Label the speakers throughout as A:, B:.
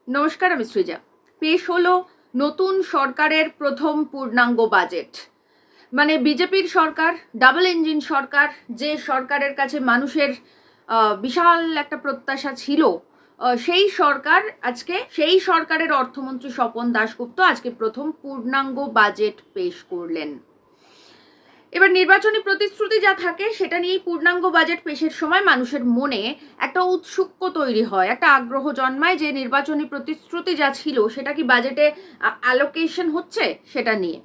A: নমস্কার, আমি সৃজা। পেশ হলো নতুন সরকারের প্রথম পূর্ণাঙ্গ বাজেট। মানে বিজেপির সরকার, ডাবল ইঞ্জিন সরকার, যে সরকারের কাছে মানুষের বিশাল একটা প্রত্যাশা ছিল, সেই সরকার আজকে, সেই সরকারের অর্থমন্ত্রী স্বপন দাশগুপ্ত আজকে প্রথম পূর্ণাঙ্গ বাজেট পেশ করলেন। এবার নির্বাচনী প্রতিশ্রুতি যা থাকে সেটা নিয়েই পূর্ণাঙ্গ বাজেট পেশের সময় মানুষের মনে একটা উৎসুক্য তৈরি হয়, একটা আগ্রহ জন্মায় যে নির্বাচনী প্রতিশ্রুতি যা ছিল সেটা কি বাজেটে অ্যালোকেশন হচ্ছে সেটা নিয়ে।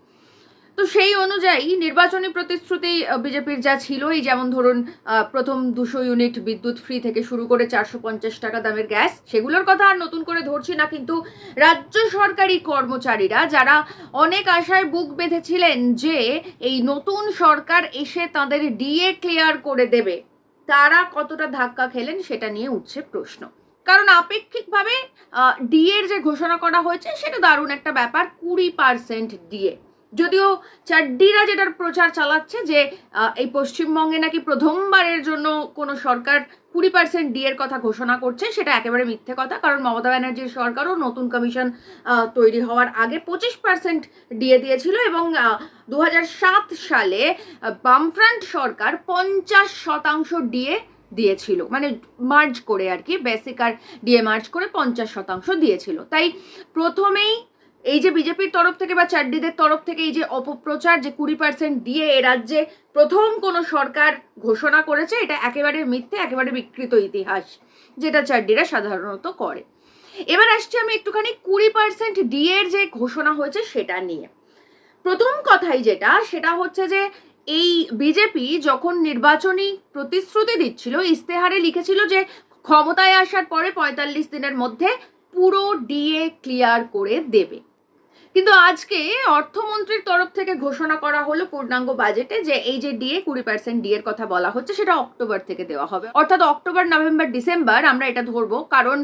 A: তো সেই অনুযায়ী নির্বাচনী প্রতিশ্রুতি বিজেপির যা ছিল, এই যেমন ধরুন প্রথম 200 ইউনিট বিদ্যুৎ ফ্রি থেকে শুরু করে 450 টাকা দামের গ্যাস, সেগুলোর কথা আর নতুন করে ধরছি না, কিন্তু রাজ্য সরকারি কর্মচারীরা যারা অনেক আশায় বুক বেঁধেছিলেন যে এই নতুন সরকার এসে তাদের ডিএ ক্লিয়ার করে দেবে, তারা কতটা ধাক্কা খেলেন সেটা নিয়ে উঠছে প্রশ্ন। কারণ আপেক্ষিকভাবে ডিএর যে ঘোষণা করা হয়েছে সেটা দারুণ একটা ব্যাপার, 20% ডিএ। যদিও চাড্ডিরা যেটার প্রচার চালাচ্ছে যে এই পশ্চিমবঙ্গে নাকি প্রথমবারের জন্য কোনো সরকার 20% ডিএর কথা ঘোষণা করছে, সেটা একেবারে মিথ্যে কথা। কারণ মমতা ব্যানার্জির সরকারও নতুন কমিশন তৈরি হওয়ার আগে 25% ডিএ দিয়েছিল, এবং 2007 সালে বামফ্রন্ট সরকার 50% ডিএ দিয়েছিল, মানে মার্জ করে আর কি, বেসিক আর ডিএ মার্জ করে 50% দিয়েছিল। তাই প্রথমেই এই যে বিজেপির তরফ থেকে বা চাড্ডিদের তরফ থেকে এই যে অপপ্রচার যে 20% দিয়ে এ রাজ্যে প্রথম কোনো সরকার ঘোষণা করেছে, এটা একেবারে মিথ্যে, একেবারে বিকৃত ইতিহাস, যেটা চাড্ডিরা সাধারণত করে। এবার আসছি আমি একটুখানি 20% ডিএর যে ঘোষণা হয়েছে সেটা নিয়ে। প্রথম কথাই যেটা, সেটা হচ্ছে যে এই বিজেপি যখন নির্বাচনী প্রতিশ্রুতি দিচ্ছিল, ইস্তেহারে লিখেছিল যে ক্ষমতায় আসার পরে 45 দিনের মধ্যে পুরো ডিএ ক্লিয়ার করে দেবে। কিন্তু আজকে অর্থমন্ত্রীর তরফ থেকে ঘোষণা করা হলো পূর্ণাঙ্গ বাজেটে যে এই যে ডিএ 20% ডিএর কথা বলা হচ্ছে সেটা অক্টোবর থেকে দেওয়া হবে, অর্থাৎ অক্টোবর, নভেম্বর, ডিসেম্বর আমরা এটা ধরবো, কারণ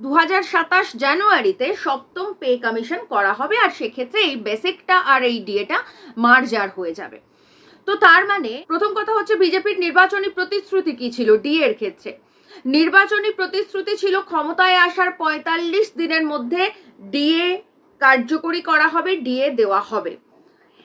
A: 2027 জানুয়ারিতে সপ্তম পে কমিশন করা হবে, আর সেক্ষেত্রে এই বেসিকটা আর এই ডিএটা মার্জার হয়ে যাবে। তো তার মানে প্রথম কথা হচ্ছে বিজেপির নির্বাচনী প্রতিশ্রুতি কি ছিল ডিএর ক্ষেত্রে? নির্বাচনী প্রতিশ্রুতি ছিল ক্ষমতায় আসার 45 দিনের মধ্যে ডিএ কার্যকরী করা হবে, ডিএ দেওয়া হবে।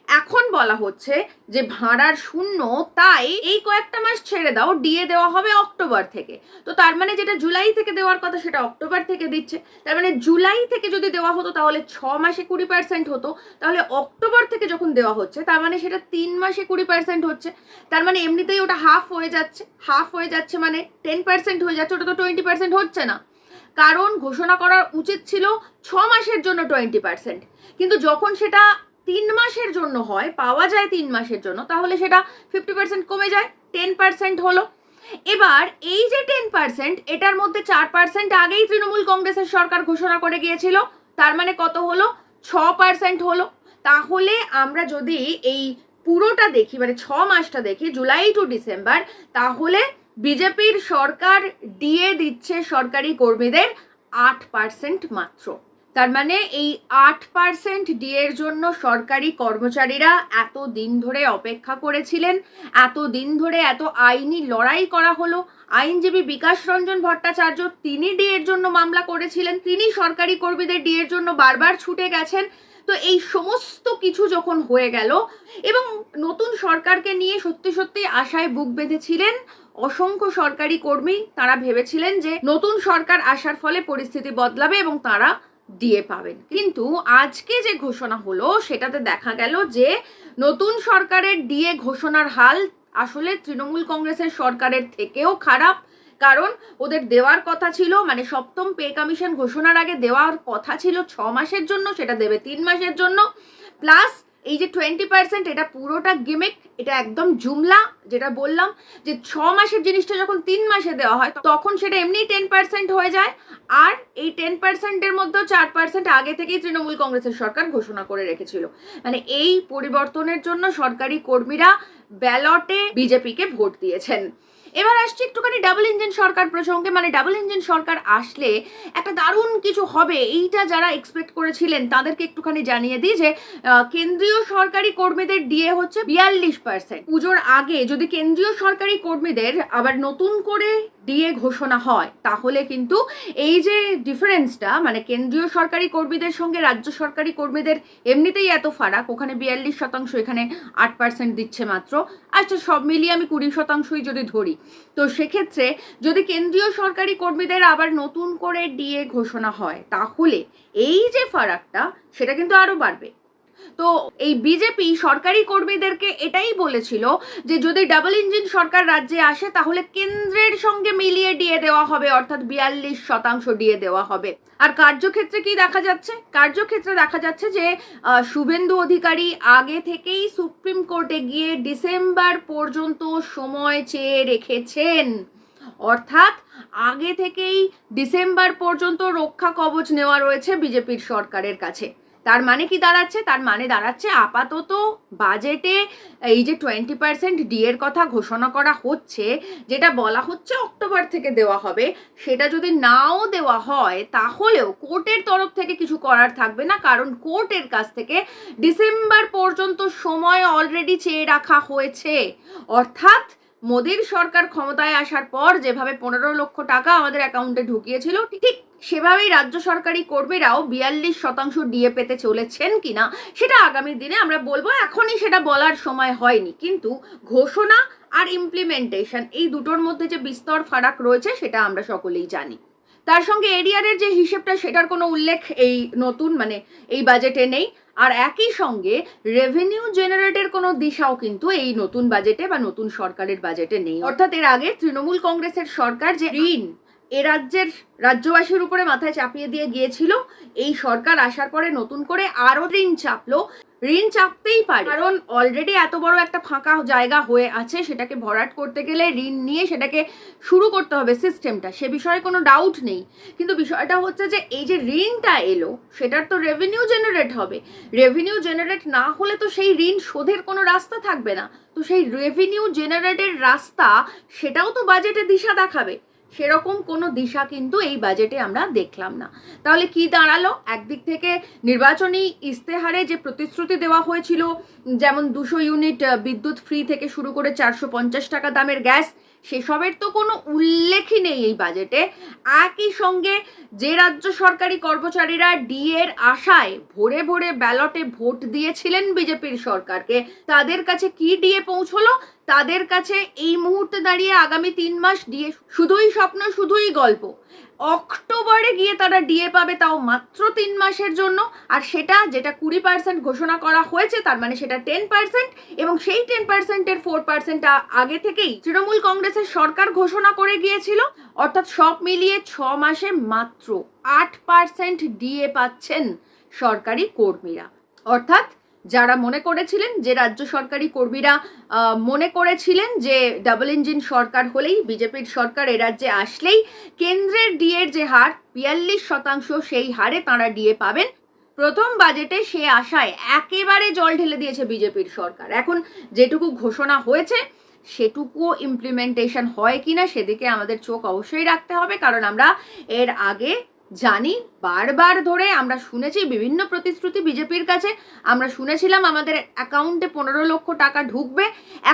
A: এখন বলা হচ্ছে যে ভাড়ার শূন্য, তাই এই কয়েকটা মাস ছেড়ে দাও, ডিএ দেওয়া হবে অক্টোবর থেকে। তো তার মানে যেটা জুলাই থেকে দেওয়ার কথা সেটা অক্টোবর থেকে দিচ্ছে। তার মানে জুলাই থেকে যদি দেওয়া হতো তাহলে 6 মাসে 20% হতো, তাহলে অক্টোবর থেকে যখন দেওয়া হচ্ছে তার মানে সেটা 3 মাসে 20% হচ্ছে। তার মানে এমনিতেই ওটা হাফ হয়ে যাচ্ছে, মানে 10% হয়ে যাচ্ছে, ওটা তো 20% হচ্ছে না। কারণ ঘোষণা করা উচিত ছিল 6 মাসের জন্য 20%, কিন্তু যখন সেটা 3 মাসের জন্য হয়, পাওয়া যায় 3 মাসের জন্য, তাহলে সেটা 50% কমে যায়, 10% হলো। এবার এই যে 10%, এটার মধ্যে 4% আগেই তৃণমূল কংগ্রেসের সরকার ঘোষণা করে গিয়েছিল, তার মানে কত হলো? 6% হলো। তাহলে আমরা যদি এই পুরোটা দেখি, মানে 6 মাসটা দেখি, জুলাই টু ডিসেম্বর, তাহলে বিজেপির সরকার ডিএ দিচ্ছে সরকারি কর্মীদের 8% মাত্র। তার মানে এই 8% ডিএর জন্য সরকারি কর্মচারীরা এত দিন ধরে অপেক্ষা করেছিলেন, এত দিন ধরে এত আইনি লড়াই করা হলো। আইনজীবী বিকাশ রঞ্জন ভট্টাচার্য, তিনি ডিএর জন্য মামলা করেছিলেন, তিনি সরকারি কর্মীদের ডিএর জন্য বারবার ছুটে গেছেন। তো এই সমস্ত কিছু যখন হয়ে গেল, এবং নতুন সরকারকে নিয়ে সত্যি সত্যি আশায় বুক বেঁধেছিলেন অসংখ্য সরকারি কর্মী, তারা ভেবেছিলেন যে নতুন সরকার আসার ফলে পরিস্থিতি বদলাবে এবং তারা ডিএ পাবেন। কিন্তু আজকে যে ঘোষণা হলো সেটাতে দেখা গেল যে নতুন সরকারের ডিএ ঘোষণার হাল আসলে তৃণমূল কংগ্রেসের সরকারের থেকেও খারাপ। কারণ ওদের দেওয়ার কথা ছিল, মানে সপ্তম পে কমিশন ঘোষণার আগে দেওয়ার কথা ছিল 6 মাসের জন্য, সেটা দেবে 3 মাসের জন্য। প্লাস এই যে 20%, এটা পুরোটা গিমিক, এটা একদম জুমলা। যেটা বললাম যে 6 মাসের জিনিসটা যখন 3 মাসে দেওয়া হয় তখন সেটা এমনি 10% হয়ে যায়, আর এই 10%-এর মধ্যেও 4% আগে থেকেই তৃণমূল কংগ্রেসের সরকার ঘোষণা করে রেখেছিল। মানে এই পরিবর্তনের জন্য সরকারি কর্মীরা ব্যালটে বিজেপিকে ভোট দিয়েছেন। এবার আসছি একটুখানি ডাবল ইঞ্জিন সরকার প্রসঙ্গে। মানে ডাবল ইঞ্জিন সরকার আসলে একটা দারুণ কিছু হবে, এইটা যারা এক্সপেক্ট করেছিলেন তাদেরকে একটুখানি জানিয়ে দিই যে কেন্দ্রীয় সরকারি কর্মীদের ডিএ হচ্ছে 42%। পুজোর আগে যদি কেন্দ্রীয় সরকারি কর্মীদের আবার নতুন করে ডিএ ঘোষণা হয় তাহলে কিন্তু এই যে ডিফারেন্সটা, মানে কেন্দ্রীয় সরকারি কর্মীদের সঙ্গে রাজ্য সরকারি কর্মীদের এমনিতেই এত ফারাক, ওখানে 42%, এখানে 8% দিচ্ছে মাত্র, আচ্ছা সব মিলিয়ে আমি 20%ই যদি ধরি, তো সেক্ষেত্রে যদি কেন্দ্রীয় সরকারি কর্মীদের আবার নতুন করে ডিএ ঘোষণা হয় তাহলে এই যে ফারাকটা সেটা কিন্তু আরো বাড়বে। তো এই বিজেপি সরকারি কর্মীদেরকে এটাই বলেছিল যে যদি ডাবল ইঞ্জিন সরকার রাজ্যে আসে তাহলে কেন্দ্রের সঙ্গে মিলিয়ে ডিএ দেওয়া হবে, অর্থাৎ 42% ডিএ দেওয়া হবে। আর কার্যক্ষেত্রে কি দেখা যাচ্ছে? কার্যক্ষেত্রে দেখা যাচ্ছে যে শুভেন্দু অধিকারী আগে থেকেই সুপ্রিম কোর্টে গিয়ে ডিসেম্বর পর্যন্ত সময় চেয়ে রেখেছেন, অর্থাৎ আগে থেকেই ডিসেম্বর পর্যন্ত রক্ষা কবচ নেওয়া রয়েছে বিজেপির সরকারের কাছে। তার মানে কি দাঁড়াচ্ছে? তার মানে দাঁড়াচ্ছে আপাতত বাজেটে এই যে 20% ডিএর কথা ঘোষণা করা হচ্ছে, যেটা বলা হচ্ছে অক্টোবর থেকে দেওয়া হবে, সেটা যদি নাও দেওয়া হয় তাহলেও কোর্টের তরফ থেকে কিছু করার থাকবে না, কারণ কোর্টের কাছ থেকে ডিসেম্বর পর্যন্ত সময় অলরেডি চেয়ে রাখা হয়েছে। অর্থাৎ মোদির সরকার ক্ষমতায় আসার পর যেভাবে 15 লক্ষ টাকা আমাদের অ্যাকাউন্টে ঢুকিয়েছিল, ঠিক সেভাবেই রাজ্য সরকারি কর্মীরাও 42% ডিএ পেতে চলেছেন কিনা সেটা আগামী দিনে আমরা বলবো, এখনই সেটা বলার সময় হয়নি। কিন্তু ঘোষণা আর ইমপ্লিমেন্টেশন এই দুটোর মধ্যে যে বিস্তর ফারাক রয়েছে সেটা আমরা সকলেই জানি। তার সঙ্গে এরিয়ারের যে হিসেবটা সেটার কোনো উল্লেখ এই নতুন মানে এই বাজেটে নেই, আর একই সঙ্গে রেভিনিউ জেনারেটের কোনো দিশাও কিন্তু এই নতুন বাজেটে বা নতুন সরকারের বাজেটে নেই। অর্থাৎ এর আগে তৃণমূল কংগ্রেসের সরকার যে ঋণ এ রাজ্যের রাজ্যবাসীর উপরে মাথায় চাপিয়ে দিয়ে গিয়েছিল, এই সরকার আসার পরে নতুন করে আরো ঋণ চাপলো। ঋণ চাপতেই পারে, কারণ অলরেডি এত বড় একটা ফাঁকা জায়গা হয়ে আছে, সেটাকে ভরাট করতে গেলে ঋণ নিয়ে সেটাকে শুরু করতে হবে সিস্টেমটা, সে বিষয়ে কোনো ডাউট নেই। কিন্তু বিষয়টা হচ্ছে যে এই যে ঋণটা এলো সেটার তো রেভিনিউ জেনারেট হবে, রেভিনিউ জেনারেট না হলে তো সেই ঋণ শোধের কোনো রাস্তা থাকবে না। তো সেই রেভিনিউ জেনারেটের রাস্তা সেটাও তো বাজেটে দিশা দেখাবে, সেরকম কোনো দিশা কিন্তু এই বাজেটে আমরা দেখলাম না। তাহলে কি দাঁড়ালো? একদিক থেকে নির্বাচনী ইস্তেহারে যে প্রতিশ্রুতি দেওয়া হয়েছিল, যেমন 200 ইউনিট বিদ্যুৎ ফ্রি থেকে শুরু করে 450 টাকা দামের গ্যাস, সেসবের তো কোনো উল্লেখই নেই এই বাজেটে। একই সঙ্গে যে রাজ্য সরকারি কর্মচারীরা ডিএর আশায় ভোরে ভোরে ব্যালটে ভোট দিয়েছিলেন বিজেপির সরকারকে, তাদের কাছে কি ডিএ পৌঁছলো? তাদের কাছে এই মুহূর্তে দাঁড়িয়ে আগামী 3 মাস ডিএ শুধুই স্বপ্ন, শুধুই গল্প। অক্টোবরে গিয়ে তারা ডিএ পাবে, তাও মাত্র 3 মাসের জন্য, আর সেটা যেটা 20% ঘোষণা করা হয়েছে, তার মানে সেটা 10%, এবং সেই 10%-এর 4% আগে থেকেই তৃণমূল কংগ্রেসের সরকার ঘোষণা করে গিয়েছিল। অর্থাৎ সব মিলিয়ে 6 মাসে মাত্র 8% ডিএ পাচ্ছেন সরকারি কর্মীরা। অর্থাৎ যারা মনে করেছিলেন, যে রাজ্য সরকারি কর্মীরা মনে করেছিলেন যে ডাবল ইঞ্জিন সরকার হলেই, বিজেপির সরকার এ রাজ্যে আসলেই কেন্দ্রের ডিএর যে হার 42%, সেই হারে তাঁরা ডিএ পাবেন, প্রথম বাজেটে সে আশায় একেবারে জল ঢেলে দিয়েছে বিজেপির সরকার। এখন যেটুকু ঘোষণা হয়েছে সেটুকুও ইমপ্লিমেন্টেশন হয় কিনা সেদিকে আমাদের চোখ অবশ্যই রাখতে হবে, কারণ আমরা এর আগে জানি, বারবার ধরে আমরা শুনেছি বিভিন্ন প্রতিশ্রুতি বিজেপির কাছে। আমরা শুনেছিলাম আমাদের অ্যাকাউন্টে 15 লক্ষ টাকা ঢুকবে।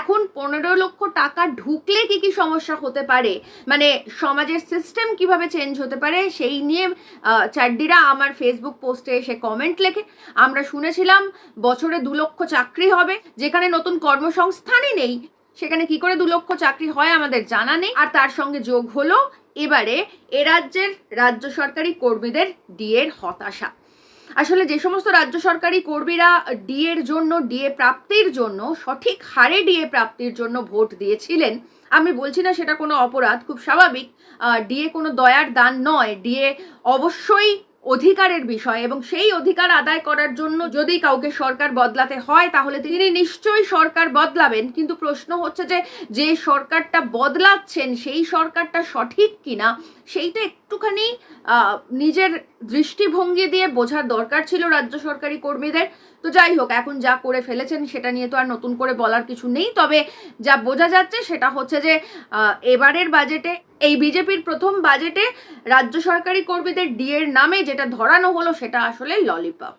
A: এখন 15 লক্ষ টাকা ঢুকলে কি কি সমস্যা হতে পারে, মানে সমাজের সিস্টেম কিভাবে চেঞ্জ হতে পারে, সেই নিয়ে চাড্ডিরা আমার ফেসবুক পোস্টে এসে কমেন্ট লেখে। আমরা শুনেছিলাম বছরে 2 লক্ষ চাকরি হবে, যেখানে নতুন কর্মসংস্থানই নেই সেখানে কি করে 2 লক্ষ চাকরি হয় আমাদের জানা নেই। আর তার সঙ্গে যোগ হলো এবারে এ রাজ্যের রাজ্য সরকারি কর্মীদের ডিএর হতাশা। আসলে যে সমস্ত রাজ্য সরকারি কর্মীরা ডিএর জন্য, ডিএ প্রাপ্তির জন্য, সঠিক হারে ডিএ প্রাপ্তির জন্য ভোট দিয়েছিলেন, আমি বলছি না সেটা কোনো অপরাধ, খুব স্বাভাবিক, ডিএ কোনো দয়ার দান নয়, ডিএ অবশ্যই অধিকারের বিষয়, এবং সেই অধিকার আদায় করার জন্য যদি কাউকে সরকার বদলাতে হয় তাহলে তিনি নিশ্চয়ই সরকার বদলাবেন। কিন্তু প্রশ্ন হচ্ছে যে সরকারটা বদলাচ্ছেন সেই সরকারটা সঠিক কিনা সেইটা একটুখানি নিজের দৃষ্টিভঙ্গি দিয়ে বোঝার দরকার ছিল রাজ্য সরকারি কর্মীদের। তো যাই হোক, এখন যা করে ফেলেছেন সেটা নিয়ে তো আর নতুন করে বলার কিছু নেই। তবে যা বোঝা যাচ্ছে সেটা হচ্ছে যে এবারের বাজেটে, এই বিজেপির প্রথম বাজেটে রাজ্য সরকারি কর্মীদের ডিএর নামে যেটা ধরানো হলো সেটা আসলে ললিপপ।